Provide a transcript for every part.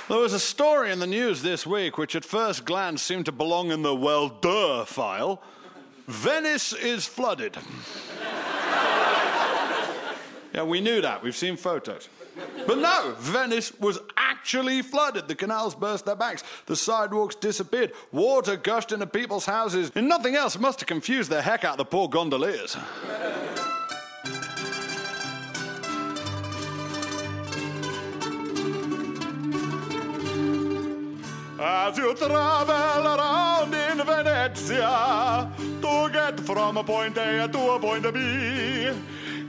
There was a story in the news this week which at first glance seemed to belong in the well duh file. Venice is flooded. Yeah, we knew that. We've seen photos. But no, Venice was actually flooded. The canals burst their banks. The sidewalks disappeared. Water gushed into people's houses. And nothing else must have confused the heck out of the poor gondoliers. As you travel around in Venezia to get from point A to a point B,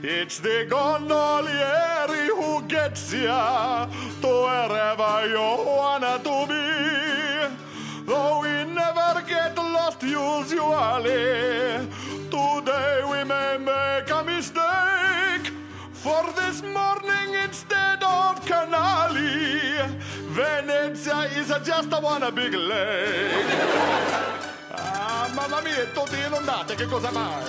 it's the gondolieri who gets ya to wherever you wanna to be. Though we never get lost usually, today we may make a mistake. For this morning instead of canali, Venezia is just one big lake. Ah, mamma mia, tutti inondate, che cosa mai?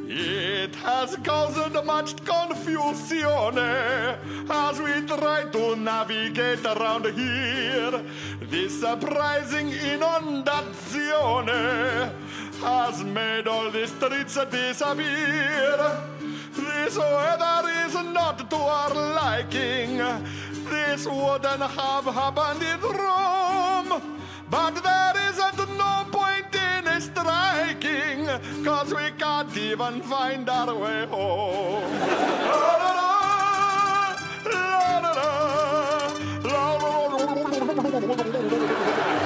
It has caused much confusion as we try to navigate around here. This surprising inundation has made all the streets disappear. This weather is not to our liking. This wouldn't have happened in Rome. But there isn't no point in striking, 'cause we can't even find our way home. La, la, la, la, la, la, la, la, la, la, la, la, la, la, la, la, la, la, la,